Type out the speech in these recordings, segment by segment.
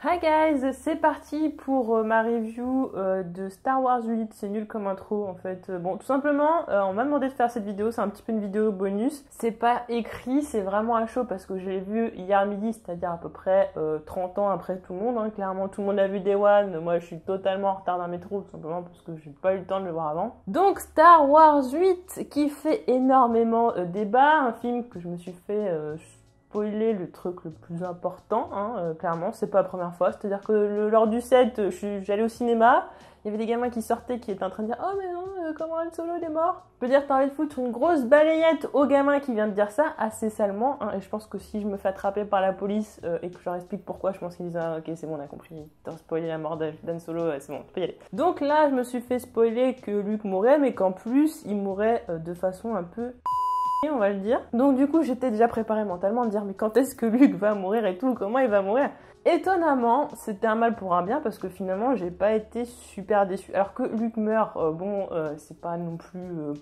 Hi guys, c'est parti pour ma review de Star Wars 8, c'est nul comme intro en fait. Bon, tout simplement, on m'a demandé de faire cette vidéo, c'est un petit peu une vidéo bonus. C'est pas écrit, c'est vraiment à chaud parce que je l'ai vu hier midi, c'est-à-dire à peu près 30 ans après tout le monde. Hein. Clairement, tout le monde a vu Day One, moi je suis totalement en retard d'un métro, tout simplement parce que j'ai pas eu le temps de le voir avant. Donc Star Wars 8 qui fait énormément débat, un film que je me suis fait... spoiler le truc le plus important, hein, clairement, c'est pas la première fois, c'est-à-dire que lors du set, j'allais au cinéma, il y avait des gamins qui sortaient qui étaient en train de dire « Oh mais non, comment Han Solo il est mort ?» Je veux dire, t'as envie de foutre une grosse balayette au gamin qui vient de dire ça, assez salement, hein, et je pense que si je me fais attraper par la police et que je leur explique pourquoi, je pense qu'ils disent « Ah ok, c'est bon, on a compris, t'as spoilé la mort d'Han Solo, c'est bon, tu peux y aller. » Donc là, je me suis fait spoiler que Luke mourrait, mais qu'en plus, il mourrait de façon un peu... on va le dire. Donc du coup, j'étais déjà préparée mentalement à me dire mais quand est-ce que Luke va mourir et tout, comment il va mourir. Étonnamment, c'était un mal pour un bien parce que finalement, j'ai pas été super déçue. Alors que Luke meurt, c'est pas non plus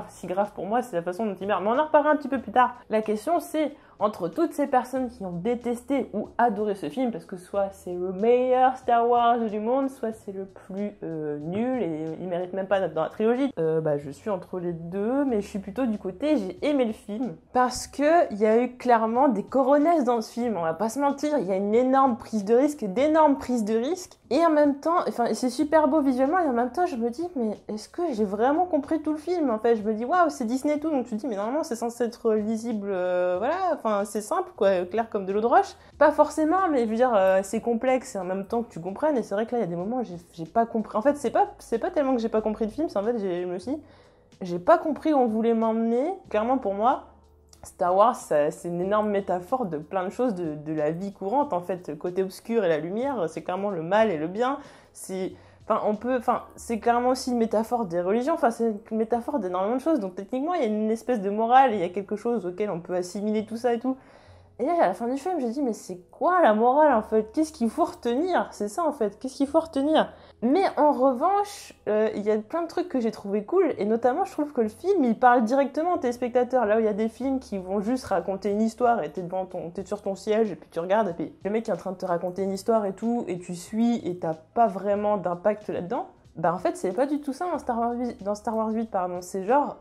si grave pour moi, c'est la façon dont il meurt. Mais on en reparlera un petit peu plus tard. La question c'est, entre toutes ces personnes qui ont détesté ou adoré ce film, parce que soit c'est le meilleur Star Wars du monde, soit c'est le plus nul et il mérite même pas d'être dans la trilogie, je suis entre les deux, mais je suis plutôt du côté j'ai aimé le film parce que il y a eu clairement des coronesses dans ce film, on va pas se mentir, il y a une énorme prise de risque, d'énormes prises de risque, et en même temps, enfin c'est super beau visuellement, et en même temps je me dis mais est-ce que j'ai vraiment compris tout le film en fait. Je me dis waouh, c'est Disney et tout, donc tu te dis mais normalement c'est censé être lisible, voilà, enfin c'est simple quoi, clair comme de l'eau de roche. Pas forcément, mais je veux dire c'est complexe et en même temps que tu comprennes, et c'est vrai que là il y a des moments où j'ai pas compris. En fait c'est pas tellement que j'ai pas compris le film, c'est en fait je me suis dit j'ai pas compris où on voulait m'emmener. Clairement pour moi Star Wars, c'est une énorme métaphore de plein de choses de la vie courante en fait. Le côté obscur et la lumière, c'est clairement le mal et le bien. C'est clairement aussi une métaphore des religions, c'est une métaphore d'énormément de choses. Donc techniquement, il y a une espèce de morale, il y a quelque chose auquel on peut assimiler tout ça et tout. Et là, à la fin du film, j'ai dit, mais c'est quoi la morale en fait? Qu'est-ce qu'il faut retenir? C'est ça en fait, qu'est-ce qu'il faut retenir? Mais en revanche, il y a plein de trucs que j'ai trouvé cool, et notamment, je trouve que le film, il parle directement aux téléspectateurs. Là où il y a des films qui vont juste raconter une histoire, et t'es sur ton siège, et puis tu regardes, et puis le mec est en train de te raconter une histoire et tout, et tu suis, et t'as pas vraiment d'impact là-dedans. En fait, c'est pas du tout ça dans Star Wars 8, pardon. C'est genre,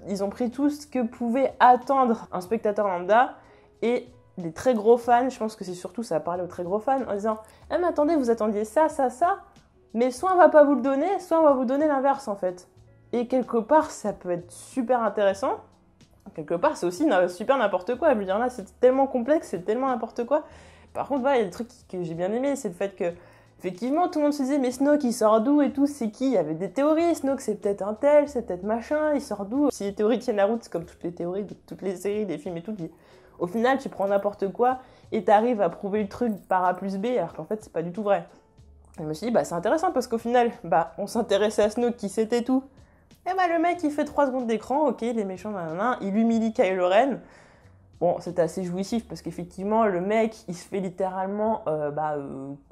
ils ont pris tout ce que pouvait attendre un spectateur lambda, et des très gros fans, je pense que c'est surtout ça a parlé aux très gros fans, en disant « Ah mais attendez, vous attendiez ça, mais soit on va pas vous le donner, soit on va vous donner l'inverse en fait. » Et quelque part, ça peut être super intéressant, quelque part c'est aussi super n'importe quoi. Je veux dire là, c'est tellement complexe, c'est tellement n'importe quoi. Par contre, voilà, il y a des trucs que j'ai bien aimé, c'est le fait que effectivement, tout le monde se disait, mais Snoke, il sort d'où et tout, c'est qui? Il y avait des théories, Snoke, c'est peut-être un tel, c'est peut-être machin, il sort d'où? Si les théories tiennent la route, c'est comme toutes les théories de toutes les séries, des films et tout, au final, tu prends n'importe quoi et t'arrives à prouver le truc par A plus B, alors qu'en fait, c'est pas du tout vrai. Et je me suis dit, c'est intéressant, parce qu'au final, on s'intéressait à Snoke, qui c'était tout. Et le mec, il fait 3 secondes d'écran, ok, les méchants, il humilie Kylo Ren. Bon, c'était assez jouissif parce qu'effectivement, le mec, il se fait littéralement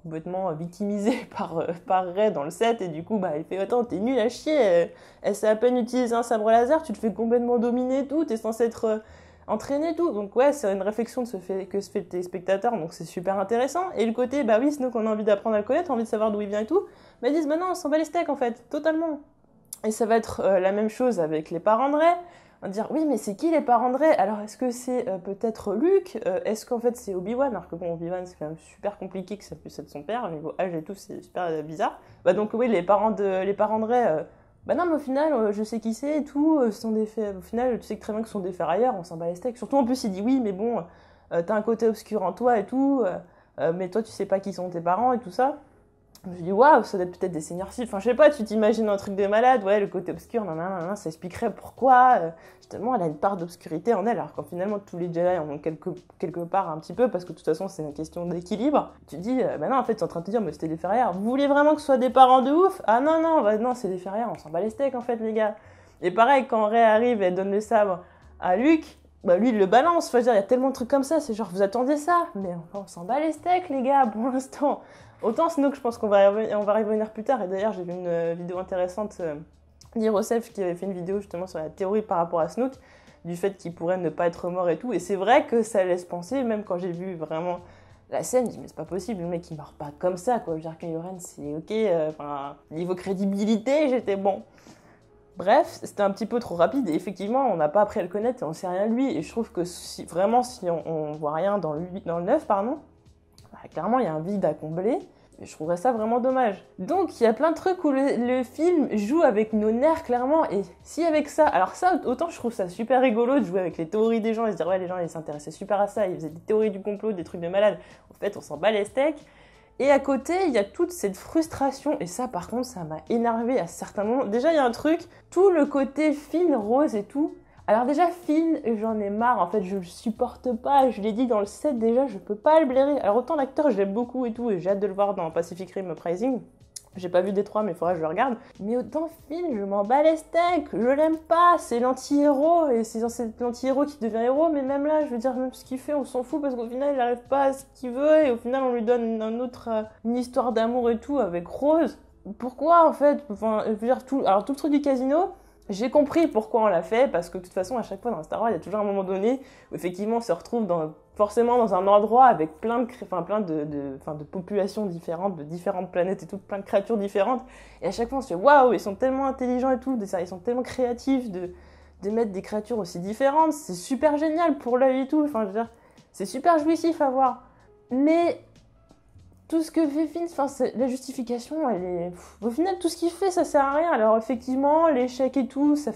complètement victimisé par Rey dans le set, et du coup, il fait « Attends, t'es nul à chier, elle sait à peine utiliser un sabre laser, tu te fais complètement dominer et tout, t'es censé être entraîné et tout. » Donc ouais, c'est une réflexion que se fait le téléspectateur, donc c'est super intéressant. Et le côté, oui, Snoke, on a envie d'apprendre à le connaître, on a envie de savoir d'où il vient et tout, mais ils disent « non, on s'en bat les steaks en fait, totalement. » Et ça va être la même chose avec les parents de Rey. On va dire, oui, mais c'est qui les parents de Rey? Alors, est-ce que c'est peut-être Luke? Est-ce qu'en fait c'est Obi-Wan? Alors que bon, Obi-Wan, c'est quand même super compliqué que ça puisse être son père, au niveau âge et tout, c'est super bizarre. Donc oui, les parents de Rey, non, mais au final, je sais qui c'est et tout, au final, tu sais que très bien que ce sont des ferrailleurs, on s'en bat les steaks. Surtout, en plus, il dit, oui, mais bon, t'as un côté obscur en toi et tout, mais toi, tu sais pas qui sont tes parents et tout ça. Je me suis dit, waouh, ça doit être peut-être des seigneurs Sith. Enfin, je sais pas, tu t'imagines un truc de malade, ouais, le côté obscur, ça expliquerait pourquoi, justement, elle a une part d'obscurité en elle, alors quand finalement tous les Jedi en ont quelque part un petit peu, parce que de toute façon, c'est une question d'équilibre. Tu te dis, non, en fait, tu es en train de te dire, mais c'était des ferrières. Vous vouliez vraiment que ce soit des parents de ouf? Ah non, c'est des ferrières, on s'en bat les steaks, en fait, les gars. Et pareil, quand Rey arrive et elle donne le sabre à Luke, lui, il le balance. Enfin, je veux dire, il y a tellement de trucs comme ça, c'est genre, vous attendiez ça? Mais on s'en bat les steaks, les gars, pour l'instant. Autant Snoke, je pense qu'on va y revenir plus tard. Et d'ailleurs, j'ai vu une vidéo intéressante d'Hirosef qui avait fait une vidéo justement sur la théorie par rapport à Snoke, du fait qu'il pourrait ne pas être mort et tout. Et c'est vrai que ça laisse penser, même quand j'ai vu vraiment la scène, je dis mais c'est pas possible, le mec il meurt pas comme ça quoi. Je veux dire, Kylo Ren c'est ok, niveau crédibilité, j'étais bon. Bref, c'était un petit peu trop rapide et effectivement, on n'a pas appris à le connaître et on sait rien de lui. Et je trouve que si on voit rien dans le 9, pardon, clairement il y a un vide à combler. Et je trouverais ça vraiment dommage. Donc il y a plein de trucs où le film joue avec nos nerfs clairement. Et si avec ça, alors ça, autant je trouve ça super rigolo de jouer avec les théories des gens et se dire ouais les gens ils s'intéressaient super à ça, ils faisaient des théories du complot, des trucs de malade. En fait on s'en bat les steaks. Et à côté, il y a toute cette frustration, et ça par contre, ça m'a énervé à certains moments. Déjà, il y a un truc, tout le côté Finn, Rose et tout. Alors déjà, Finn, j'en ai marre, en fait, je le supporte pas, je l'ai dit dans le set déjà, je peux pas le blairer. Alors autant l'acteur, je l'aime beaucoup et tout, et j'ai hâte de le voir dans Pacific Rim Uprising. J'ai pas vu Détroit, mais il faudra que je le regarde. Mais autant Finn, je m'en bats les steaks, je l'aime pas, c'est l'anti-héros, et c'est l'anti-héros qui devient héros, mais même là, je veux dire, même ce qu'il fait, on s'en fout, parce qu'au final, il n'arrive pas à ce qu'il veut, et au final, on lui donne une histoire d'amour et tout, avec Rose. Pourquoi, en fait, enfin, je veux dire, tout le truc du casino, j'ai compris pourquoi on l'a fait, parce que de toute façon, à chaque fois dans Star Wars, il y a toujours un moment donné où effectivement on se retrouve forcément dans un endroit avec plein de populations différentes, de différentes planètes et tout, plein de créatures différentes. Et à chaque fois, on se fait waouh, ils sont tellement intelligents et tout, ils sont tellement créatifs de mettre des créatures aussi différentes. C'est super génial pour l'œil et tout. Enfin, je veux dire, c'est super jouissif à voir. Mais tout ce que fait Finn, la justification, elle est... Au final, tout ce qu'il fait, ça sert à rien. Alors effectivement, l'échec et tout, c'est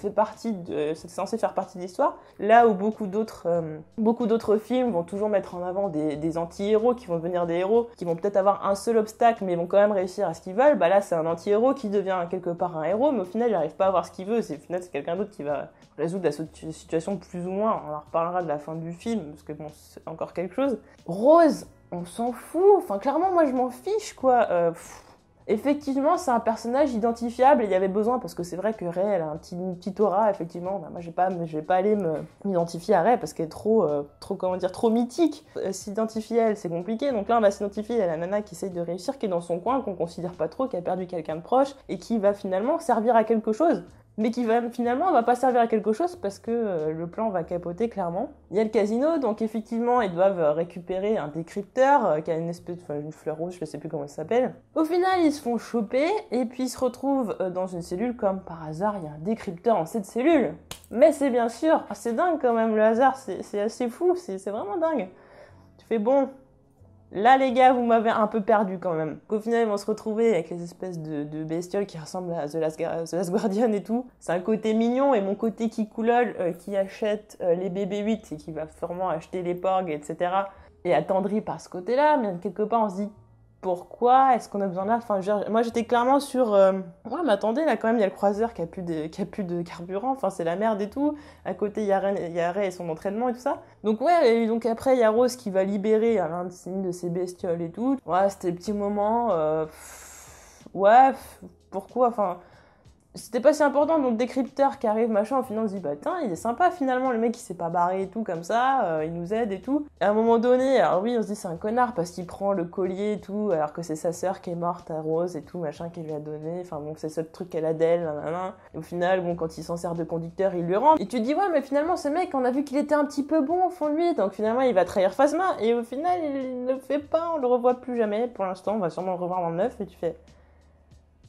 censé faire partie de l'histoire. Là où beaucoup d'autres films vont toujours mettre en avant des anti-héros qui vont devenir des héros, qui vont peut-être avoir un seul obstacle, mais vont quand même réussir à ce qu'ils veulent. Bah là, c'est un anti-héros qui devient quelque part un héros, mais au final, il n'arrive pas à avoir ce qu'il veut. Au final, c'est quelqu'un d'autre qui va résoudre la situation plus ou moins. On en reparlera de la fin du film, parce que bon, c'est encore quelque chose. Rose, on s'en fout, enfin clairement moi je m'en fiche quoi. Effectivement c'est un personnage identifiable et il y avait besoin parce que c'est vrai que Rey elle a un petit aura effectivement. Moi je vais pas aller m'identifier à Rey parce qu'elle est trop mythique. S'identifier à elle c'est compliqué, donc là on va s'identifier à la nana qui essaye de réussir, qui est dans son coin, qu'on considère pas trop, qui a perdu quelqu'un de proche et qui va finalement servir à quelque chose. Mais qui va pas servir à quelque chose parce que le plan va capoter clairement. Il y a le casino, donc effectivement ils doivent récupérer un décrypteur qui a une fleur rouge, je sais plus comment ça s'appelle. Au final ils se font choper et puis ils se retrouvent dans une cellule comme par hasard, il y a un décrypteur en cette cellule. Mais c'est bien sûr, c'est dingue quand même le hasard, c'est assez fou, c'est vraiment dingue. Tu fais bon... Là, les gars, vous m'avez un peu perdu quand même. Qu'au final, ils vont se retrouver avec les espèces de bestioles qui ressemblent à The Last Guardian et tout. C'est un côté mignon et mon côté kikoulol qui achète les BB-8 et qui va sûrement acheter les porgs, etc. Et attendri par ce côté-là. Mais quelque part, on se dit pourquoi est-ce qu'on a besoin de là? Enfin, moi, j'étais clairement sur... Ouais, mais attendez, là, quand même, il y a le croiseur qui a plus de carburant. Enfin, c'est la merde et tout. À côté, il y a Rey et son entraînement et tout ça. Donc, ouais, et donc après, il y a Rose qui va libérer une de ses bestioles et tout. Ouais, c'était des petits moments... Ouais, pourquoi? Enfin... C'était pas si important, donc décrypteur qui arrive, machin, au final on se dit, bah tiens, il est sympa finalement, le mec il s'est pas barré et tout, comme ça, il nous aide et tout. Et à un moment donné, alors oui, on se dit c'est un connard parce qu'il prend le collier et tout, alors que c'est sa sœur qui est morte à Rose et tout, machin, qu'il lui a donné, enfin bon, c'est ce truc qu'elle a d'elle, nanana. Et au final, bon, quand il s'en sert de conducteur, il lui rend. Et tu te dis, ouais, mais finalement, ce mec, on a vu qu'il était un petit peu bon au fond de lui, donc finalement, il va trahir Phasma, et au final, il ne le fait pas, on le revoit plus jamais, pour l'instant, on va sûrement le revoir dans le 9, et tu fais...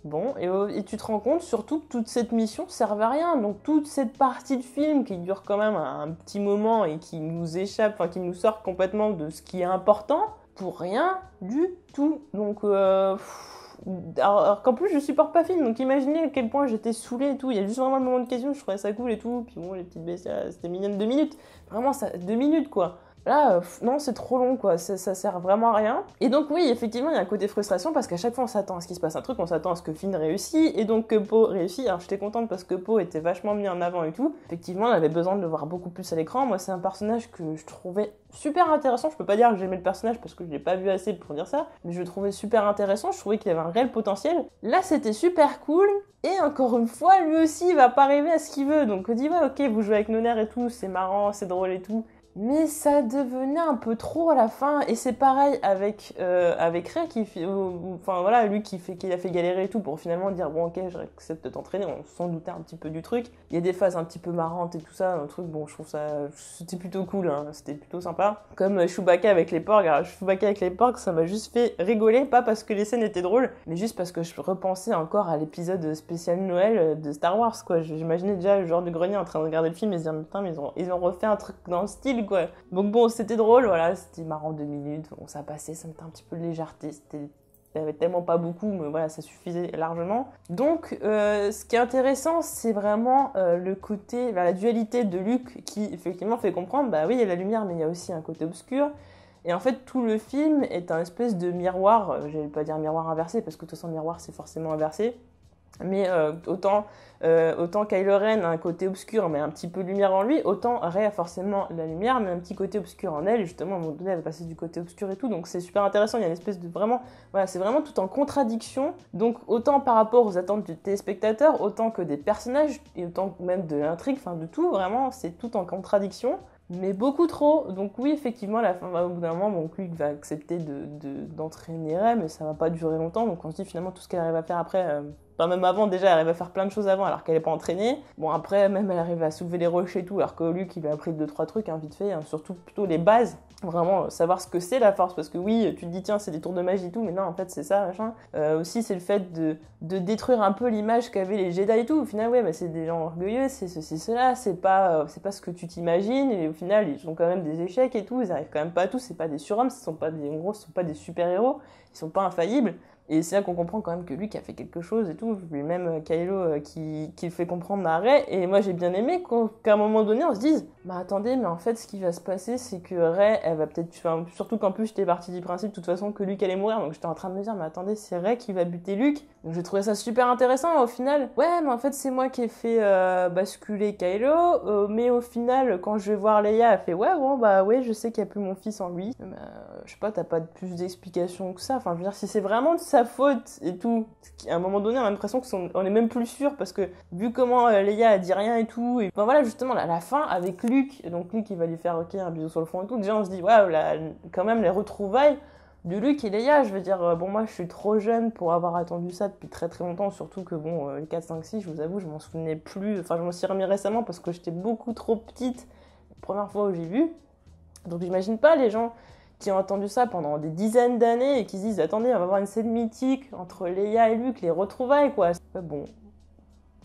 Bon, et tu te rends compte surtout que toute cette mission servait à rien. Donc toute cette partie de film qui dure quand même un petit moment et qui nous échappe, enfin qui nous sort complètement de ce qui est important, pour rien du tout. Donc, alors qu'en plus je supporte pas Finn, donc imaginez à quel point j'étais saoulée et tout. Il y a juste vraiment le moment de question, je trouvais ça cool et tout. Puis bon, les petites bestioles, c'était mignonne 2 minutes. Vraiment, ça, 2 minutes quoi. Là, non, c'est trop long, quoi. Ça sert vraiment à rien. Et donc, oui, effectivement, il y a un côté frustration parce qu'à chaque fois, on s'attend à ce qu'il se passe un truc, on s'attend à ce que Finn réussit et donc que Poe réussit. Alors, j'étais contente parce que Poe était vachement mis en avant et tout. Effectivement, on avait besoin de le voir beaucoup plus à l'écran. Moi, c'est un personnage que je trouvais super intéressant. Je peux pas dire que j'aimais le personnage parce que je l'ai pas vu assez pour dire ça, mais je le trouvais super intéressant. Je trouvais qu'il avait un réel potentiel. Là, c'était super cool. Et encore une fois, lui aussi, il va pas arriver à ce qu'il veut. Donc, on dit, ouais, ok, vous jouez avec nos nerfs et tout, c'est marrant, c'est drôle et tout. mais ça devenait un peu trop à la fin. Et c'est pareil avec Rey qui fait, enfin voilà, lui qui a fait galérer et tout pour finalement dire bon ok, j'accepte de t'entraîner. On s'en doutait un petit peu du truc. Il y a des phases un petit peu marrantes et tout ça, un truc bon, je trouve ça c'était plutôt cool, hein, c'était plutôt sympa. Comme Chewbacca avec les porcs. Alors Chewbacca avec les porcs, ça m'a juste fait rigoler, pas parce que les scènes étaient drôles, mais juste parce que je repensais encore à l'épisode spécial Noël de Star Wars quoi. J'imaginais déjà le genre de grenier en train de regarder le film et se dire putain mais ils ont refait un truc dans le style quoi. Donc bon, c'était drôle, voilà, c'était marrant 2 minutes, bon ça passait, ça mettait un petit peu de légèreté, il n'y avait tellement pas beaucoup, mais voilà, ça suffisait largement. Donc, ce qui est intéressant, c'est vraiment le côté, la dualité de Luke qui, effectivement, fait comprendre, bah oui, il y a la lumière, mais il y a aussi un côté obscur. Et en fait, tout le film est un espèce de miroir, je vais pas dire miroir inversé, parce que de toute façon, le miroir, c'est forcément inversé. Mais autant Kylo Ren a un côté obscur mais un petit peu de lumière en lui, autant Rey a forcément la lumière mais un petit côté obscur en elle, et justement à un moment donné elle va passer du côté obscur et tout, donc c'est super intéressant, il y a une espèce de vraiment, voilà, c'est vraiment tout en contradiction, donc autant par rapport aux attentes du téléspectateur, autant que des personnages, et autant même de l'intrigue, enfin de tout, vraiment c'est tout en contradiction. Mais beaucoup trop, donc oui effectivement à la fin, au bout d'un moment bon, Luke va accepter d'entraîner Rey, mais ça va pas durer longtemps, donc on se dit finalement tout ce qu'elle arrive à faire après, enfin même avant déjà elle arrive à faire plein de choses avant alors qu'elle est pas entraînée, bon après même elle arrive à soulever les rochers et tout alors que Luke il lui a appris 2-3 trucs hein, vite fait, hein, surtout plutôt les bases, vraiment savoir ce que c'est la force, parce que oui tu te dis tiens c'est des tours de magie et tout, mais non en fait c'est ça machin, aussi c'est le fait de détruire un peu l'image qu'avaient les Jedi et tout, au final ouais bah, c'est des gens orgueilleux, c'est ceci cela, c'est pas ce que tu t'imagines, et au final ils ont quand même des échecs et tout, ils arrivent quand même pas à tout, c'est pas des surhommes, en gros ce sont pas des super héros, ils sont pas infaillibles. Et c'est là qu'on comprend quand même que Luke a fait quelque chose et tout, lui-même Kylo qui le fait comprendre à Rey, et moi j'ai bien aimé qu'à un moment donné on se dise bah attendez mais en fait ce qui va se passer c'est que Rey elle va peut-être, enfin, surtout qu'en plus j'étais partie du principe de toute façon que Luke allait mourir, donc j'étais en train de me dire mais attendez c'est Rey qui va buter Luke, donc j'ai trouvé ça super intéressant au final, ouais mais en fait c'est moi qui ai fait basculer Kylo, mais au final quand je vais voir Leia elle fait ouais bon bah ouais je sais qu'il n'y a plus mon fils en lui, je sais pas t'as pas plus d'explications que ça, enfin je veux dire si c'est vraiment de sa faute et tout, à un moment donné on a l'impression qu'on est même plus sûr parce que vu comment Leia a dit rien et tout, et ben voilà justement à la fin avec Luke, donc Luke il va lui faire ok un bisou sur le front et tout, déjà on se dit waouh quand même les retrouvailles de Luke et Leia, je veux dire bon moi je suis trop jeune pour avoir attendu ça depuis très très longtemps, surtout que bon les 4, 5, 6 je vous avoue je m'en souvenais plus, enfin je m'en suis remis récemment parce que j'étais beaucoup trop petite la première fois où j'ai vu, donc j'imagine pas les gens qui ont entendu ça pendant des dizaines d'années et qui se disent attendez on va voir une scène mythique entre Leia et Luke, les retrouvailles quoi. Bon,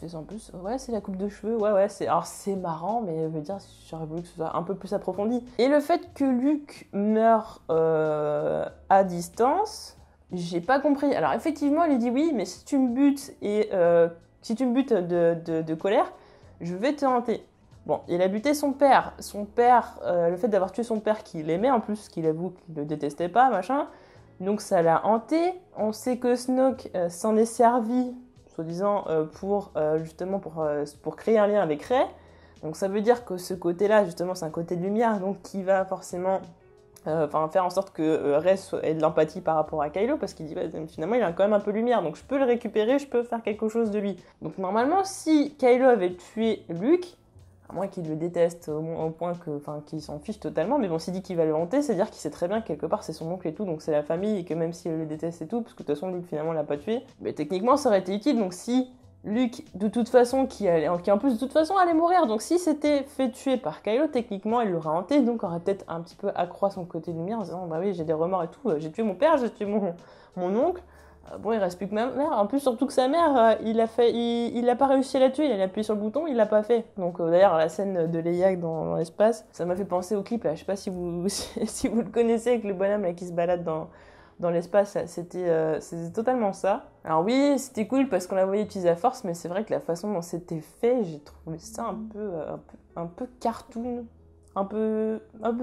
c'est en plus, ouais c'est la coupe de cheveux, ouais alors c'est marrant mais je veux dire j'aurais voulu que ce soit un peu plus approfondi. Et le fait que Luke meure à distance, j'ai pas compris. Alors effectivement il lui dit oui mais si tu me butes de colère, je vais te hanter. Bon, il a buté son père. Son père, le fait d'avoir tué son père qu'il aimait en plus, qu'il avoue qu'il le détestait pas, machin. Donc ça l'a hanté. On sait que Snoke s'en est servi, soi-disant, justement pour créer un lien avec Rey. Donc ça veut dire que ce côté-là, justement, c'est un côté de lumière, donc qui va forcément faire en sorte que Rey ait de l'empathie par rapport à Kylo, parce qu'il dit finalement il a quand même un peu de lumière, donc je peux le récupérer, je peux faire quelque chose de lui. Donc normalement, si Kylo avait tué Luke, à moins qu'il le déteste au point qu'il s'en fiche totalement, mais bon, s'il dit qu'il va le hanter, c'est-à-dire qu'il sait très bien que quelque part c'est son oncle et tout, donc c'est la famille, et que même s'il le déteste et tout, parce que de toute façon Luke finalement l'a pas tué, mais techniquement ça aurait été utile, donc si Luke, de toute façon, qui en plus de toute façon allait mourir, donc si c'était fait tuer par Kylo, techniquement il l'aurait hanté, donc aurait peut-être un petit peu accroît son côté lumière en disant bah oui j'ai des remords et tout, j'ai tué mon père, j'ai tué mon oncle. Bon, il reste plus que ma mère. En plus, surtout que sa mère, il a pas réussi à la tuer. Il a appuyé sur le bouton, il l'a pas fait. Donc, d'ailleurs, la scène de Leia dans l'espace, ça m'a fait penser au clip. Là, je sais pas si vous si vous le connaissez avec le bonhomme là, qui se balade dans l'espace. C'était totalement ça. Alors oui, c'était cool parce qu'on la voyait utiliser la force, mais c'est vrai que la façon dont c'était fait, j'ai trouvé ça un peu cartoon. Un peu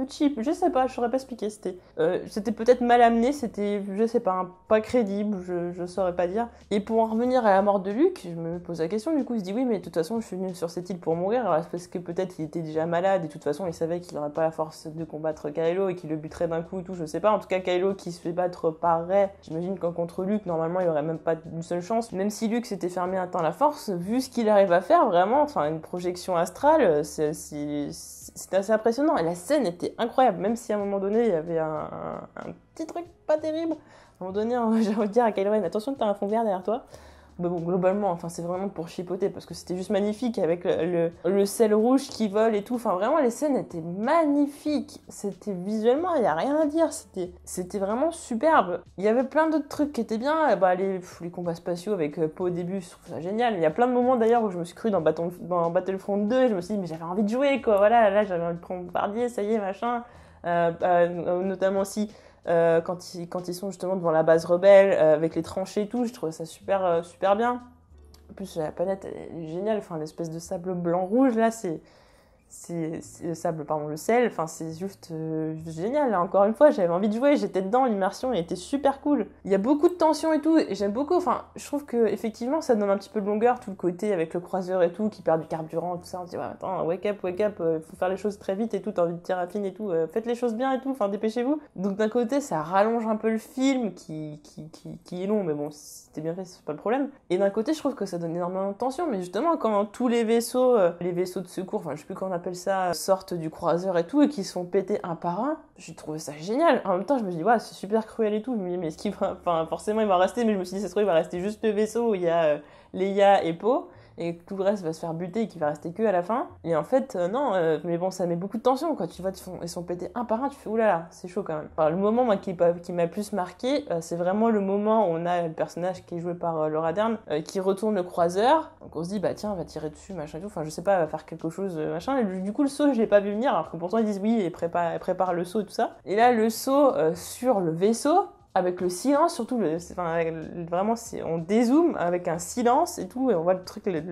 cheap, je sais pas, je saurais pas expliquer, c'était peut-être mal amené, c'était, je sais pas, pas crédible, je saurais pas dire. Et pour en revenir à la mort de Luke, je me pose la question, du coup, il se dit oui, mais de toute façon, je suis venu sur cette île pour mourir, alors parce que peut-être il était déjà malade, et de toute façon, il savait qu'il aurait pas la force de combattre Kylo, et qu'il le buterait d'un coup et tout, je sais pas. En tout cas, Kylo qui se fait battre par Rey, j'imagine qu'en contre Luke, normalement, il aurait même pas une seule chance. Même si Luke s'était fermé un temps la force, vu ce qu'il arrive à faire, vraiment, enfin, une projection astrale, c'était assez impressionnant. Et la scène était incroyable, même si à un moment donné, il y avait un petit truc pas terrible. À un moment donné, j'ai envie de dire à Kylo Ren, attention, t'as un fond vert derrière toi. Mais bon, globalement, enfin, c'est vraiment pour chipoter parce que c'était juste magnifique avec le sel rouge qui vole et tout. Enfin, vraiment, les scènes étaient magnifiques. C'était visuellement, il n'y a rien à dire. C'était vraiment superbe. Il y avait plein d'autres trucs qui étaient bien. Bah, les combats spatiaux avec Poe au début, je trouve ça génial. Il y a plein de moments d'ailleurs où je me suis cru dans Battlefront 2 et je me suis dit, mais j'avais envie de jouer, quoi. Voilà, là, j'avais envie de prendre Bombardier, ça y est, machin. Notamment aussi. Quand ils sont justement devant la base rebelle avec les tranchées et tout, je trouvais ça super bien. En plus la planète elle est géniale, enfin l'espèce de sable blanc rouge là, c'est le sable, pardon, le sel, enfin c'est juste génial. Là, encore une fois, j'avais envie de jouer, j'étais dedans, l'immersion elle était super cool. Il y a beaucoup de tension et tout, et j'aime beaucoup, enfin je trouve que effectivement ça donne un petit peu de longueur, tout le côté avec le croiseur et tout, qui perd du carburant, tout ça, on se dit ouais attends, wake up, faut faire les choses très vite et tout, t'as envie de tirer à fine et tout, faites les choses bien et tout, enfin dépêchez-vous. Donc d'un côté ça rallonge un peu le film, qui est long, mais bon, si c'était bien fait, c'est pas le problème. Et d'un côté je trouve que ça donne énormément de tension, mais justement quand tous les vaisseaux de secours, enfin je sais plus comment on appelle ça, sortent du croiseur et tout, et qui se font péter un par un, j'ai trouvé ça génial. En même temps, je me dis, ouais, c'est super cruel et tout. Je me dis, mais est-ce qu'il va. Enfin, forcément, il va rester, mais je me suis dit, ça se trouve, il va rester juste le vaisseau où il y a Leia et Poe, et tout le reste va se faire buter et qu'il va rester que à la fin. Et en fait, non, mais bon, ça met beaucoup de tension, quoi. Tu vois, ils sont pétés un par un, tu fais, oulala, c'est chaud quand même. Alors, le moment, moi, qui m'a plus marqué, c'est vraiment le moment où on a le personnage qui est joué par Laura Dern, qui retourne le croiseur. Donc, on se dit, bah tiens, on va tirer dessus, machin et tout. Enfin, je sais pas, va faire quelque chose, machin. Et du coup, le saut, je l'ai pas vu venir, alors que pourtant, ils disent oui, et prépare le saut et tout ça. Et là, le saut sur le vaisseau, avec le silence, surtout, vraiment, on dézoome avec un silence et tout, et on voit le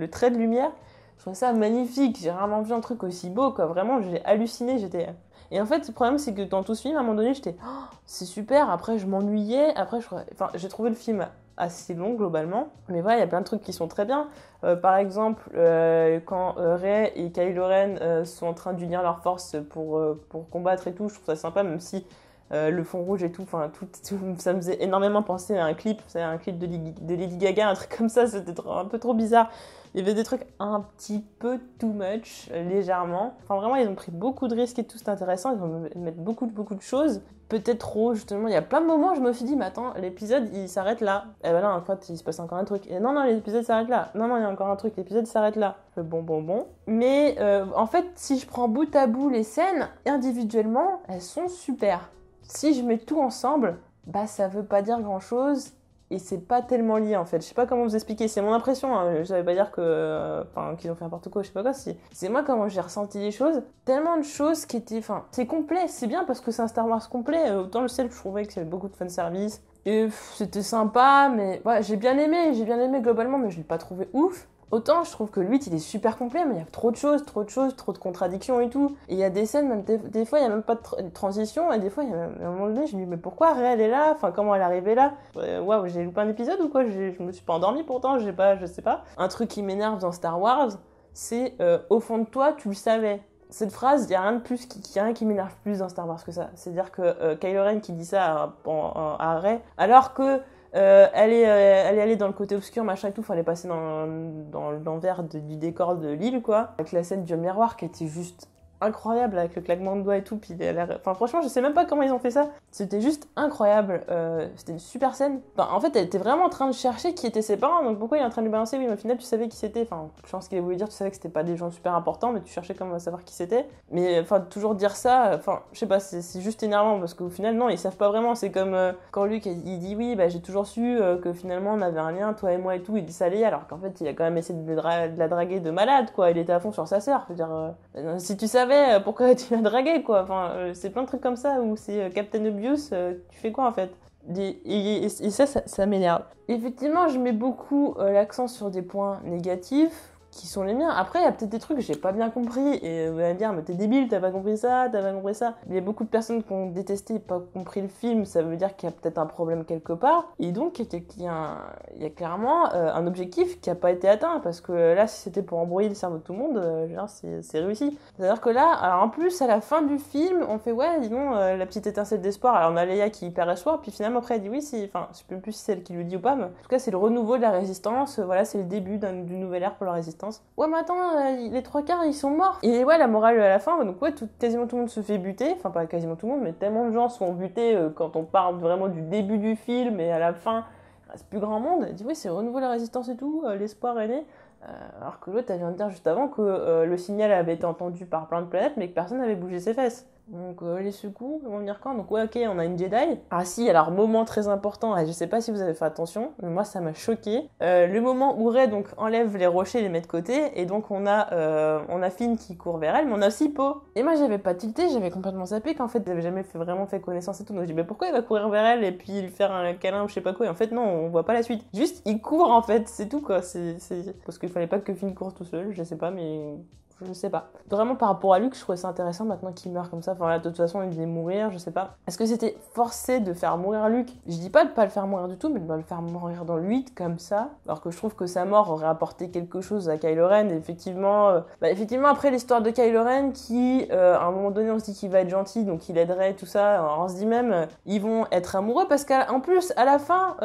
trait de lumière. Je trouve ça magnifique, j'ai rarement vu un truc aussi beau, quoi. Vraiment, j'ai halluciné, Et en fait, le problème, c'est que dans tout ce film, à un moment donné, j'étais oh, c'est super, après je m'ennuyais, j'ai trouvé le film assez long, globalement. Mais voilà, il y a plein de trucs qui sont très bien. Par exemple, quand Rey et Kylo Ren sont en train d'unir leurs forces pour combattre et tout, je trouve ça sympa, même si le fond rouge et tout, enfin tout, ça me faisait énormément penser à un clip de Lady Gaga, un truc comme ça, c'était un peu trop bizarre. Il y avait des trucs un petit peu too much, légèrement. Enfin vraiment, ils ont pris beaucoup de risques et tout, c'est intéressant, ils vont mettre beaucoup de choses. Peut-être trop, justement, il y a plein de moments où je me suis dit, mais attends, l'épisode il s'arrête là. Et ben là, en fait, il se passe encore un truc. Et non, l'épisode s'arrête là. Non, il y a encore un truc, l'épisode s'arrête là. Bon. Mais en fait, si je prends bout à bout les scènes, individuellement, elles sont super. Si je mets tout ensemble, bah ça veut pas dire grand chose et c'est pas tellement lié en fait. Je sais pas comment vous expliquer, c'est mon impression, hein. Je savais pas dire qu'ils ont fait n'importe quoi, je sais pas quoi. C'est moi comment j'ai ressenti les choses. Tellement de choses qui étaient. Enfin, c'est complet, c'est bien parce que c'est un Star Wars complet. Autant le ciel, je trouvais qu'il y avait beaucoup de fanservice. Et c'était sympa, mais ouais, j'ai bien aimé globalement, mais je l'ai pas trouvé ouf. Autant je trouve que le 8 il est super complet, mais il y a trop de choses, trop de contradictions et tout. Et il y a des scènes, même des fois il n'y a même pas de transition, et des fois, à un moment donné, je me dis mais pourquoi Rey elle est là? Enfin, comment elle est arrivée là? Waouh, j'ai loupé un épisode ou quoi? Je me suis pas endormie pourtant, je sais pas. Un truc qui m'énerve dans Star Wars, c'est au fond de toi, tu le savais. Cette phrase, il n'y a rien de plus, y a rien qui m'énerve plus dans Star Wars que ça. C'est-à-dire que Kylo Ren qui dit ça à Rey, alors que elle est allée dans le côté obscur, machin et tout, fallait passer dans l'envers du décor de l'île, quoi. Avec la scène du miroir qui était juste incroyable, avec le claquement de doigts et tout, puis enfin franchement, je sais même pas comment ils ont fait ça. C'était juste incroyable, c'était une super scène. Enfin, en fait, elle était vraiment en train de chercher qui étaient ses parents, donc pourquoi il est en train de lui balancer? Oui, mais au final, tu savais qui c'était. Enfin, je pense qu'il voulait dire, tu savais que c'était pas des gens super importants, mais tu cherchais quand même à savoir qui c'était. Mais enfin, toujours dire ça, enfin, je sais pas, c'est juste énervant, parce qu'au final, non, ils savent pas vraiment. C'est comme quand Luke, il dit oui, bah j'ai toujours su que finalement, on avait un lien, toi et moi et tout, il dit ça allait, alors qu'en fait, il a quand même essayé de la draguer de malade, quoi. Il était à fond sur sa sœur, je veux dire, si tu savais pourquoi tu l'as dragué, quoi. Enfin, c'est plein de trucs comme ça où c'est Captain Obvious, tu fais quoi en fait? Et ça m'énerve. Effectivement, je mets beaucoup l'accent sur des points négatifs qui sont les miens. Après, il y a peut-être des trucs que j'ai pas bien compris et vous allez me dire, mais t'es débile, t'as pas compris ça. Il y a beaucoup de personnes qui ont détesté et pas compris le film, ça veut dire qu'il y a peut-être un problème quelque part. Et donc, il y a clairement un objectif qui a pas été atteint, parce que là, si c'était pour embrouiller le cerveau de tout le monde, c'est réussi. C'est-à-dire que là, alors en plus, à la fin du film, on fait, ouais, dis donc, la petite étincelle d'espoir. Alors on a Leia qui perd espoir, puis finalement après elle dit oui, je sais plus si c'est elle qui lui dit ou pas, mais en tout cas, c'est le renouveau de la résistance, voilà, c'est le début d'une nouvelle ère pour la résistance. résistance. Ouais, mais attends, les 3/4 ils sont morts. Et ouais, la morale à la fin, donc ouais, quasiment tout le monde se fait buter. Enfin, pas quasiment tout le monde, mais tellement de gens sont butés quand on parle vraiment du début du film et à la fin, il reste plus grand monde. Elle dit oui, c'est renouveau la résistance et tout, l'espoir est né. Alors que l'autre, elle vient de dire juste avant que le signal avait été entendu par plein de planètes, mais que personne n'avait bougé ses fesses. Donc les secours, ils vont venir quand? Donc ouais, ok, on a une Jedi. Ah si, alors moment très important, et je sais pas si vous avez fait attention, mais moi ça m'a choqué. Le moment où Rey donc enlève les rochers et les met de côté, et donc on a Finn qui court vers elle, mais on a aussi Poe. Et moi j'avais pas tilté, j'avais complètement zappé qu'en fait ils avaient jamais vraiment fait connaissance et tout. Donc je dis mais pourquoi il va courir vers elle et puis lui faire un câlin ou je sais pas quoi. Et en fait non, on voit pas la suite. Juste il court en fait, c'est tout quoi. C'est parce qu'il fallait pas que Finn court tout seul, je sais pas, mais je sais pas. Vraiment par rapport à Luke, je trouvais ça intéressant maintenant qu'il meurt comme ça. Enfin là, de toute façon, il devait mourir, je sais pas. Est-ce que c'était forcé de faire mourir Luke? Je dis pas de pas le faire mourir du tout, mais de le faire mourir dans le 8 comme ça. Alors que je trouve que sa mort aurait apporté quelque chose à Kylo Ren. Et effectivement, après l'histoire de Kylo Ren qui, à un moment donné, on se dit qu'il va être gentil, donc il aiderait tout ça. Alors, on se dit même, ils vont être amoureux parce qu'en plus, à la fin,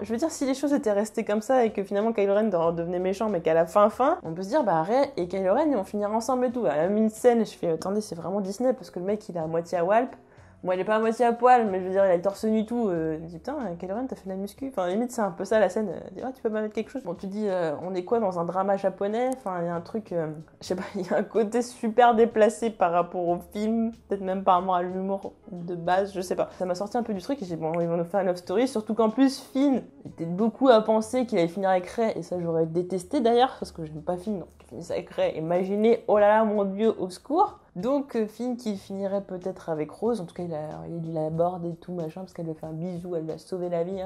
je veux dire, si les choses étaient restées comme ça et que finalement Kylo Ren devenait méchant, mais qu'à la fin, on peut se dire, bah Rey et Kylo Ren, ils vont finir ensemble et tout. Elle a mis une scène, je fais attendez, c'est vraiment Disney parce que le mec il est à moitié à Walp. Moi il est pas à moitié à poil, mais je veux dire il a le torse nu tout. Je dis putain, Kylo Ren t'as fait de la muscu. Enfin limite c'est un peu ça la scène. Dit tu peux pas mettre quelque chose. Bon tu dis on est quoi dans un drama japonais. Enfin il y a un truc, je sais pas, il y a un côté super déplacé par rapport au film, peut-être même par rapport à l'humour de base, je sais pas. Ça m'a sorti un peu du truc et j'ai dit bon ils vont nous faire une love story, surtout qu'en plus Finn était beaucoup à penser qu'il allait finir avec Rey et ça j'aurais détesté d'ailleurs parce que j'aime pas Finn donc il finit avec Rey. Imaginez oh là là mon dieu au secours. Donc Finn qui finirait peut-être avec Rose, en tout cas il l'aborde et tout machin parce qu'elle lui fait un bisou, elle lui a sauvé la vie,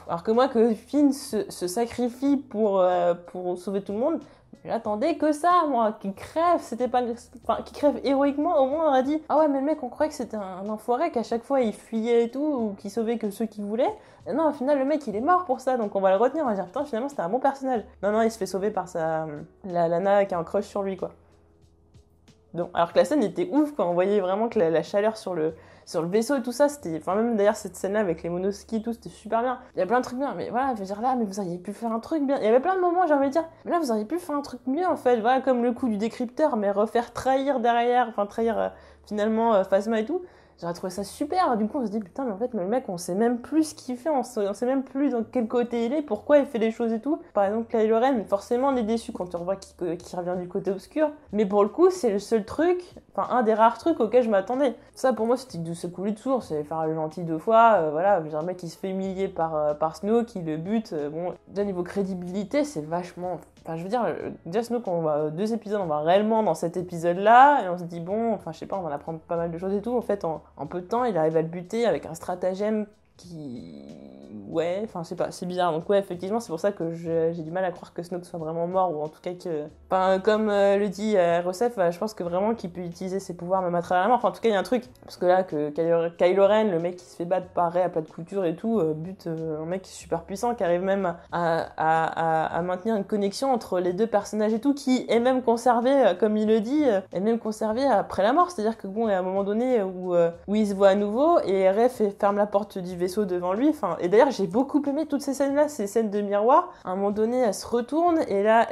alors que moi que Finn se sacrifie pour sauver tout le monde, j'attendais que ça moi, qu'il crève, qu'il crève héroïquement, au moins on aurait dit ah ouais mais le mec on croyait que c'était un enfoiré, qu'à chaque fois il fuyait et tout, ou qu'il sauvait que ceux qui voulaient. Et non, au final le mec il est mort pour ça, donc on va le retenir, on va dire putain finalement c'était un bon personnage. Non il se fait sauver par la nana qui a un crush sur lui quoi. Donc, alors que la scène était ouf quand on voyait vraiment que la chaleur sur le vaisseau et tout ça, c'était... Enfin même d'ailleurs cette scène-là avec les monoskis et tout, c'était super bien. Il y a plein de trucs bien, mais voilà, je veux dire là, mais vous auriez pu faire un truc bien. Il y avait plein de moments, j'ai envie de dire, mais là vous auriez pu faire un truc mieux en fait. Voilà, comme le coup du décrypteur, mais refaire trahir derrière, enfin trahir finalement Phasma et tout. J'aurais trouvé ça super. Du coup, on se dit putain, mais en fait, le mec, on sait même plus ce qu'il fait, on sait même plus dans quel côté il est, pourquoi il fait les choses et tout. Par exemple, Kylo Ren, forcément, on est déçu quand on revoit qu'il revient du côté obscur. Mais pour le coup, c'est le seul truc, enfin, un des rares trucs auxquels je m'attendais. Ça, pour moi, c'était de se couler de source, c'est faire le gentil 2 fois. Voilà, j'ai un mec qui se fait humilier par Snoke, qui le bute. Bon, déjà, niveau crédibilité, c'est vachement. Enfin, je veux dire, déjà, Snoke, on va 2 épisodes, on va réellement dans cet épisode-là, et on se dit, bon, enfin, je sais pas, on va en apprendre pas mal de choses et tout. En fait, en peu de temps, il arrive à le buter avec un stratagème qui... Ouais, enfin, je sais pas, c'est bizarre. Donc ouais, effectivement, c'est pour ça que j'ai du mal à croire que Snoke soit vraiment mort, ou en tout cas que... Enfin, comme le dit Rosef, je pense que vraiment qu'il peut utiliser ses pouvoirs même à travers la mort. Enfin, en tout cas, il y a un truc. Parce que là, que Kylo Ren, le mec qui se fait battre par Rey à plat de couture et tout, bute un mec super puissant, qui arrive même à maintenir une connexion entre les deux personnages et tout, qui est même conservé, comme il le dit, est même conservé après la mort. C'est-à-dire que bon, il y a un moment donné où il se voit à nouveau, et Rey ferme la porte du vaisseau devant lui. Enfin, et d'ailleurs, j'ai beaucoup aimé toutes ces scènes-là, ces scènes de miroir. À un moment donné, elle se retourne, et là,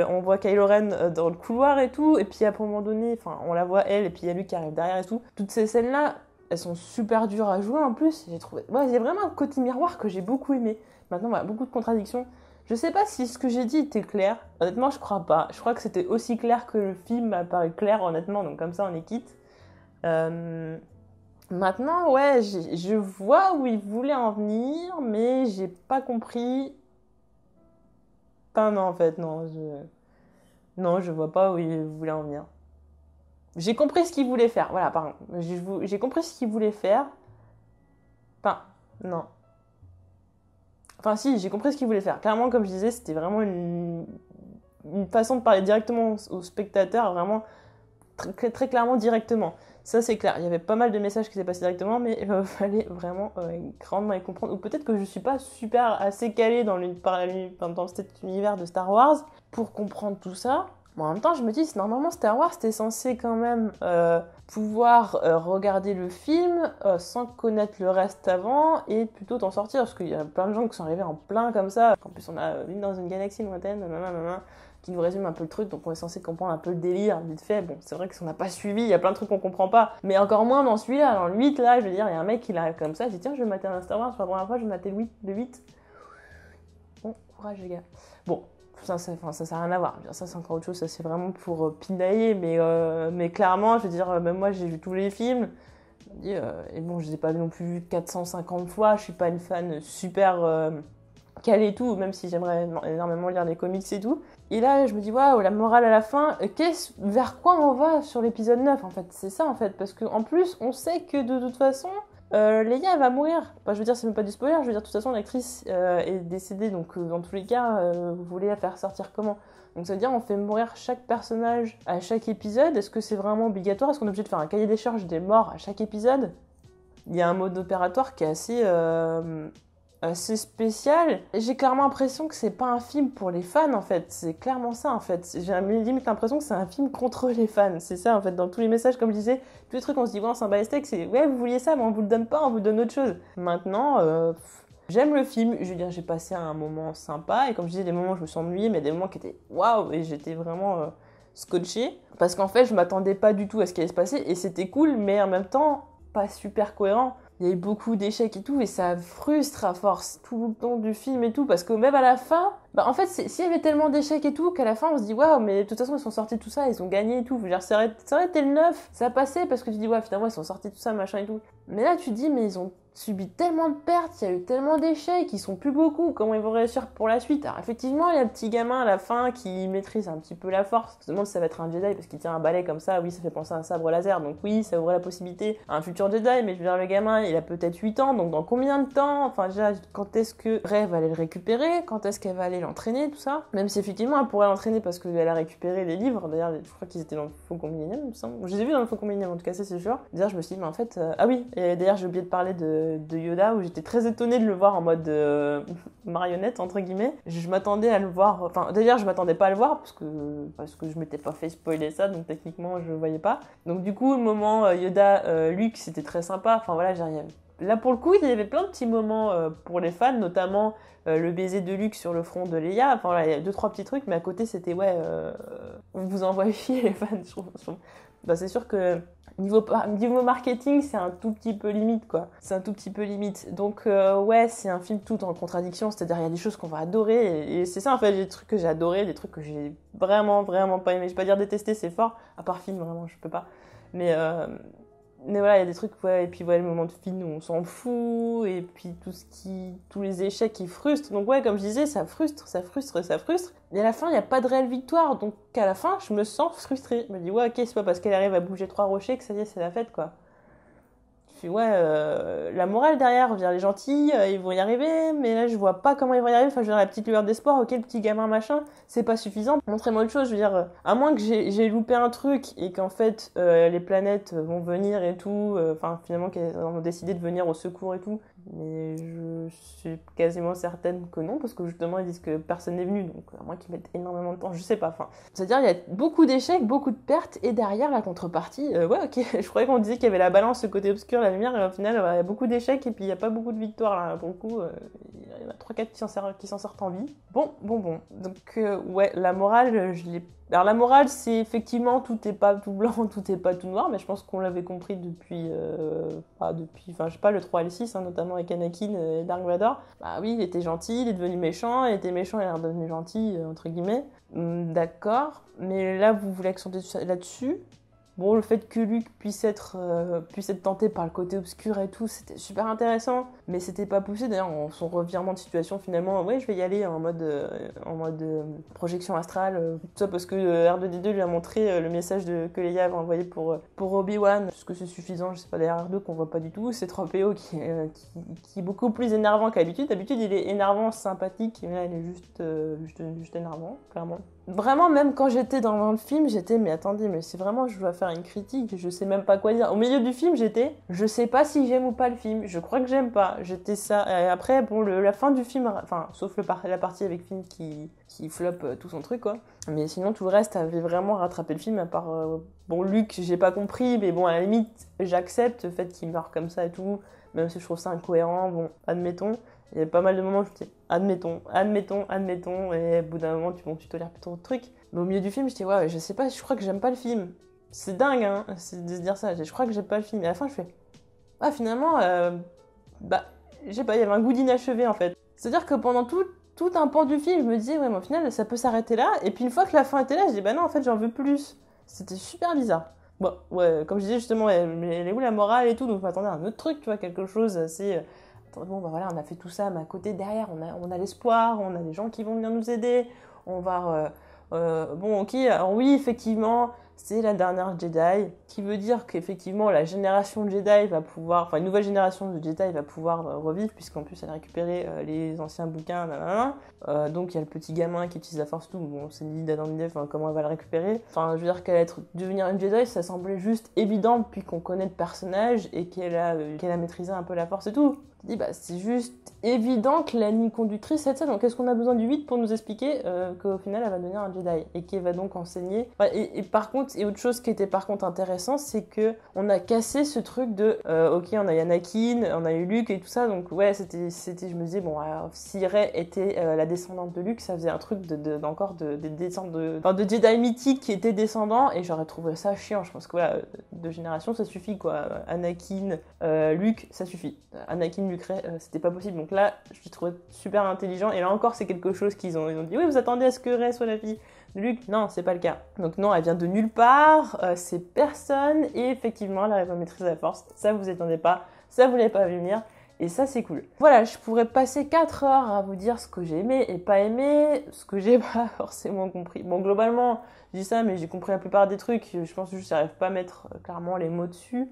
on voit Kylo Ren dans le couloir et tout, et puis à un moment donné, enfin, on la voit elle, et puis il y a lui qui arrive derrière et tout. Toutes ces scènes-là, elles sont super dures à jouer en plus. J'ai trouvé... Ouais, il y a vraiment un côté miroir que j'ai beaucoup aimé. Maintenant, voilà, beaucoup de contradictions. Je sais pas si ce que j'ai dit était clair. Honnêtement, je crois pas. Je crois que c'était aussi clair que le film m'a paru clair, honnêtement, donc comme ça, on est quitte. Maintenant, ouais, je vois où il voulait en venir, mais j'ai pas compris. Enfin, non, en fait, non, je vois pas où il voulait en venir. J'ai compris ce qu'il voulait faire, voilà, pardon. J'ai compris ce qu'il voulait faire. Enfin, non. Enfin, si, j'ai compris ce qu'il voulait faire. Clairement, comme je disais, c'était vraiment une façon de parler directement au spectateur, vraiment très, très clairement directement. Ça, c'est clair. Il y avait pas mal de messages qui s'est passé directement, mais il fallait vraiment grandement y comprendre. Ou peut-être que je suis pas super assez calée dans cet univers de Star Wars pour comprendre tout ça. Bon, en même temps, je me dis, normalement, Star Wars, t'es censé quand même pouvoir regarder le film sans connaître le reste avant et plutôt t'en sortir. Parce qu'il y a plein de gens qui sont arrivés en plein comme ça. En plus, on a une dans une galaxie lointaine, nanana, qui nous résume un peu le truc. Donc, on est censé comprendre un peu le délire, vite fait. Bon, c'est vrai que si on n'a pas suivi, il y a plein de trucs qu'on comprend pas. Mais encore moins dans celui-là. Dans le 8, là, je veux dire, il y a un mec qui arrive comme ça. Je dis, tiens, je vais mater un Star Wars. Pour la première fois, je vais mater le 8. Bon, courage, les gars. Bon. Ça sert à rien à voir. Ça, c'est encore autre chose. Ça, c'est vraiment pour pinailler. Mais clairement, je veux dire, même moi, j'ai vu tous les films. Et bon, je les ai pas non plus vus 450 fois. Je suis pas une fan super calée et tout, même si j'aimerais énormément lire les comics et tout. Et là, je me dis, waouh, la morale à la fin, vers quoi on va sur l'épisode 9, en fait. C'est ça, en fait. Parce qu'en plus, on sait que de toute façon... Leia, elle va mourir. Enfin, je veux dire, c'est même pas du spoiler. Je veux dire, de toute façon, l'actrice est décédée. Donc, dans tous les cas, vous voulez la faire sortir comment? Donc, ça veut dire, on fait mourir chaque personnage à chaque épisode. Est-ce que c'est vraiment obligatoire? Est-ce qu'on est obligé de faire un cahier des charges des morts à chaque épisode? Il y a un mode opératoire qui est assez spécial. J'ai clairement l'impression que c'est pas un film pour les fans, en fait. C'est clairement ça, en fait. J'ai limite l'impression que c'est un film contre les fans. C'est ça, en fait. Dans tous les messages, comme je disais, tous les trucs, on se dit, ouais, c'est un balestek, c'est, ouais, vous vouliez ça, mais on vous le donne pas, on vous donne autre chose. Maintenant, j'aime le film. Je veux dire, j'ai passé un moment sympa. Et comme je disais, des moments où je me suis ennuyée, mais des moments qui étaient waouh, et j'étais vraiment scotchée. Parce qu'en fait, je m'attendais pas du tout à ce qui allait se passer. Et c'était cool, mais en même temps, pas super cohérent. Il y a eu beaucoup d'échecs et tout, et ça frustre à force tout le long du film et tout, parce que même à la fin, bah en fait, s'il y avait tellement d'échecs et tout, qu'à la fin on se dit waouh, mais de toute façon ils sont sortis de tout ça, ils ont gagné et tout. Je veux dire, ça aurait été le 9, ça passait parce que tu dis ouais, finalement ils sont sortis de tout ça, machin et tout. Mais là tu dis, mais ils ont subi tellement de pertes, il y a eu tellement d'échecs, ils sont plus beaucoup, comment ils vont réussir pour la suite? Alors effectivement, il y a un petit gamin à la fin qui maîtrise un petit peu la force. Je me demande si ça va être un Jedi parce qu'il tient un balai comme ça, oui, ça fait penser à un sabre laser, donc oui, ça ouvre la possibilité à un futur Jedi, mais je veux dire, le gamin, il a peut-être 8 ans, donc dans combien de temps? Enfin déjà, quand est-ce que Rey va aller le récupérer? Quand est-ce qu'elle va aller l'entraîner, tout ça? Même si effectivement, elle pourrait l'entraîner parce qu'elle a récupéré les livres, d'ailleurs, je crois qu'ils étaient dans le Faucon Millenium, il me semble. Je les ai vus dans le Faucon Millenium, en tout cas, ça c'est sûr. D'ailleurs, je me suis dit, mais en fait, ah oui, et d'ailleurs, j'ai oublié de parler de Yoda, où j'étais très étonnée de le voir en mode marionnette, entre guillemets. Je m'attendais à le voir, enfin, d'ailleurs, je m'attendais pas à le voir, parce que je m'étais pas fait spoiler ça, donc techniquement, je le voyais pas. Donc du coup, le moment Yoda, Luke, c'était très sympa, enfin voilà, j'arrive. Là, pour le coup, il y avait plein de petits moments pour les fans, notamment le baiser de Luke sur le front de Leia. Enfin, voilà, il y a 2-3 petits trucs, mais à côté, c'était, ouais, on vous envoie chier, les fans, je trouve. Bah, c'est sûr que niveau marketing, c'est un tout petit peu limite, quoi. C'est un tout petit peu limite. Donc, ouais, c'est un film tout en contradiction, c'est-à-dire, il y a des choses qu'on va adorer, et c'est ça, en fait, des trucs que j'ai adorés, des trucs que j'ai vraiment, vraiment pas aimé. Je vais pas dire détester, c'est fort, à part film, vraiment, je peux pas. Mais voilà, il y a des trucs, ouais, et puis ouais, le moment de film où on s'en fout, et puis tous les échecs qui frustrent. Donc ouais, comme je disais, ça frustre. Et à la fin, il n'y a pas de réelle victoire. Donc à la fin, je me sens frustrée. Je me dis, ouais, ok, c'est pas parce qu'elle arrive à bouger 3 rochers que ça y est, c'est la fête, quoi. Puis ouais, la morale derrière, je veux dire, les gentils, ils vont y arriver, mais là je vois pas comment ils vont y arriver. Enfin, je veux dire, la petite lueur d'espoir, ok, le petit gamin machin, c'est pas suffisant. Montrez-moi autre chose, je veux dire, à moins que j'ai loupé un truc et qu'en fait les planètes vont venir et tout, enfin finalement qu'elles ont décidé de venir au secours et tout. Mais je suis quasiment certaine que non, parce que justement ils disent que personne n'est venu, donc à moins qu'ils mettent énormément de temps, je sais pas. Enfin, c'est-à-dire il y a beaucoup d'échecs, beaucoup de pertes, et derrière la contrepartie, ouais, ok, je croyais qu'on disait qu'il y avait la balance, le côté obscur, la lumière, et au final il y a beaucoup d'échecs et puis il n'y a pas beaucoup de victoires là. Pour le coup, il y en a 3-4 qui s'en sortent en vie. Bon. Donc ouais, la morale, je l'ai. Alors la morale, c'est effectivement tout est pas tout blanc, tout est pas tout noir, mais je pense qu'on l'avait compris depuis, enfin je sais pas, le 3 et le 6, hein, notamment avec Anakin et Dark Vador. Bah oui, il était gentil, il est devenu méchant, il était méchant, il est redevenu gentil, entre guillemets. D'accord, mais là vous voulez accentuer là-dessus. Bon, le fait que Luke puisse être tenté par le côté obscur et tout, c'était super intéressant, mais c'était pas poussé. D'ailleurs, son revirement de situation, finalement, ouais, je vais y aller en mode projection astrale, tout ça parce que R2D2 lui a montré le message que Leia avait envoyé pour Obi-Wan. Est-ce que c'est suffisant? Je sais pas, derrière R2 qu'on voit pas du tout. C'est 3PO qui est beaucoup plus énervant qu'habitude. D'habitude, il est énervant, sympathique, mais là, il est juste énervant, clairement. vraiment, même quand j'étais dans le film, j'étais, mais attendez, mais si vraiment je dois faire une critique, je sais même pas quoi dire. Au milieu du film, j'étais, je sais pas si j'aime ou pas le film, je crois que j'aime pas. J'étais ça. Et après, bon, la fin du film, enfin, sauf la partie avec Finn qui floppe tout son truc, quoi. Mais sinon, tout le reste avait vraiment rattrapé le film, à part, bon, Luke, j'ai pas compris, mais bon, à la limite, j'accepte le fait qu'il meure comme ça et tout, même si je trouve ça incohérent, bon, admettons. Il y a pas mal de moments où je dis admettons, et au bout d'un moment, tu tolères plus trop de trucs. Mais au milieu du film, je dis, ouais, je sais pas, je crois que j'aime pas le film. C'est dingue, hein, c'est de se dire ça, je crois que j'aime pas le film. Et à la fin, je fais, ah, finalement, bah, je sais pas, il y avait un goût d'inachevé, en fait. C'est-à-dire que pendant tout un pan du film, je me disais, ouais, mais au final, ça peut s'arrêter là. Et puis une fois que la fin était là, je dis, bah non, en fait, j'en veux plus. C'était super bizarre. Bon, ouais, comme je disais justement, elle est où la morale et tout, donc je m'attendais à un autre truc, tu vois, quelque chose assez... Bon, bah voilà, on a fait tout ça, mais à côté, derrière, on a l'espoir, on a des gens qui vont venir nous aider, on va... bon, ok, alors oui, effectivement, c'est la dernière Jedi, qui veut dire qu'effectivement, la génération de Jedi va pouvoir... Enfin, une nouvelle génération de Jedi va pouvoir revivre, puisqu'en plus, elle a récupéré les anciens bouquins, donc il y a le petit gamin qui utilise la force, tout, bon, c'est une idée d'Adam Dev, enfin, comment elle va le récupérer. Enfin, je veux dire devenir une Jedi, ça semblait juste évident depuis qu'on connaît le personnage et qu'elle a maîtrisé un peu la force et tout. Je dis, bah, c'est juste évident que la ligne conductrice, c'est ça. Donc, est-ce qu'on a besoin du 8 pour nous expliquer qu'au final, elle va devenir un Jedi et qu'elle va donc enseigner. Et par contre, et autre chose qui était par contre intéressant, c'est que on a cassé ce truc de, ok, on a Anakin, on a eu Luke et tout ça. Donc, ouais, c'était je me disais, bon, alors, si Rey était la descendante de Luke, ça faisait un truc encore de descente de Jedi mythique qui était descendant. Et j'aurais trouvé ça chiant. Je pense que, voilà, 2 générations, ça suffit, quoi. Anakin, Luke, ça suffit. Anakin, c'était pas possible. Donc là, je l'ai trouvé super intelligent. Et là encore, c'est quelque chose ils ont dit, oui, vous attendez à ce que Rey soit la fille de Luke? Non, c'est pas le cas. Donc non, elle vient de nulle part, c'est personne. Et effectivement, elle arrive à maîtriser la force. Ça, vous attendez pas. Ça, vous l'avez pas vu venir. Et ça, c'est cool. Voilà, je pourrais passer 4 heures à vous dire ce que j'ai aimé et pas aimé, ce que j'ai pas forcément compris. Bon, globalement, je dis ça, mais j'ai compris la plupart des trucs. Je pense que je n'arrive pas à mettre clairement les mots dessus.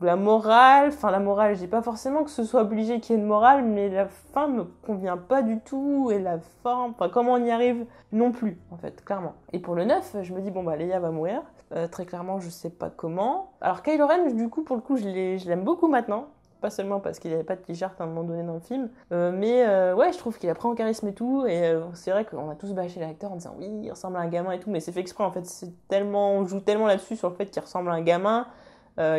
La morale, je dis pas forcément que ce soit obligé qu'il y ait une morale, mais la fin me convient pas du tout, et la forme, enfin comment on y arrive non plus, en fait, clairement. Et pour le 9, je me dis, bon bah Leia va mourir, très clairement je sais pas comment. Alors Kylo Ren, du coup, pour le coup, je l'aime beaucoup maintenant, pas seulement parce qu'il avait pas de t-shirt à un moment donné dans le film, mais ouais, je trouve qu'il a pris en charisme et tout, et c'est vrai qu'on a tous bâché l'acteur en disant, oui, il ressemble à un gamin et tout, mais c'est fait exprès, en fait, on joue tellement là-dessus sur le fait qu'il ressemble à un gamin,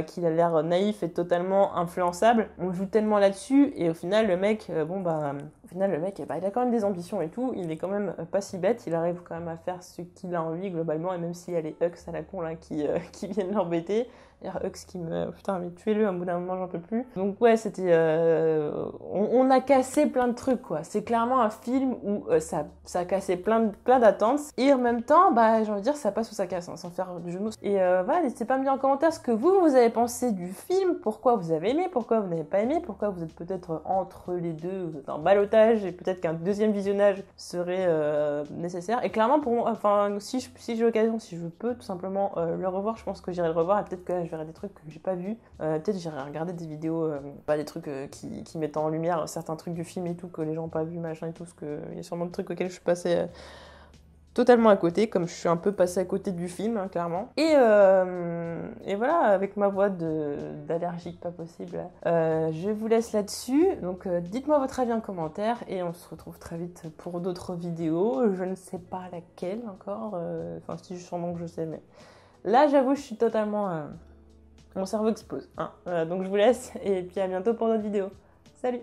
qu'il a l'air naïf et totalement influençable. On joue tellement là-dessus et au final le mec, il a quand même des ambitions et tout. Il est quand même pas si bête. Il arrive quand même à faire ce qu'il a envie globalement. Et même s'il y a les Hux à la con là qui viennent l'embêter. D'ailleurs, Hux qui me... Putain, mais tuez-le, à un bout d'un moment, j'en peux plus. Donc ouais, c'était... On a cassé plein de trucs, quoi. C'est clairement un film où ça a cassé plein d'attentes. Et en même temps, bah, j'ai envie de dire, ça passe ou ça casse, hein, sans faire du jeu de mots. Et voilà, n'hésitez pas à me dire en commentaire ce que vous avez pensé du film, pourquoi vous avez aimé, pourquoi vous n'avez pas aimé, pourquoi vous êtes peut-être entre les deux, vous êtes en ballottage, et peut-être qu'un deuxième visionnage serait nécessaire. Et clairement, pour moi, enfin, si j'ai l'occasion, si je peux tout simplement le revoir, je pense que j'irai le revoir, et peut-être que là, je verrai des trucs que j'ai pas vus. Peut-être j'irai regarder des vidéos, pas des trucs qui mettent en lumière certains trucs du film et tout, que les gens n'ont pas vu, machin et tout, parce qu'il y a sûrement des trucs auxquels je suis passée totalement à côté, comme je suis un peu passée à côté du film, hein, clairement. Et voilà, avec ma voix d'allergique pas possible, je vous laisse là-dessus. Donc dites-moi votre avis en commentaire, et on se retrouve très vite pour d'autres vidéos. Je ne sais pas laquelle encore, enfin si sûrement que je sais, mais là j'avoue je suis totalement... mon cerveau explose. Hein. Donc je vous laisse, et puis à bientôt pour d'autres vidéos. Salut!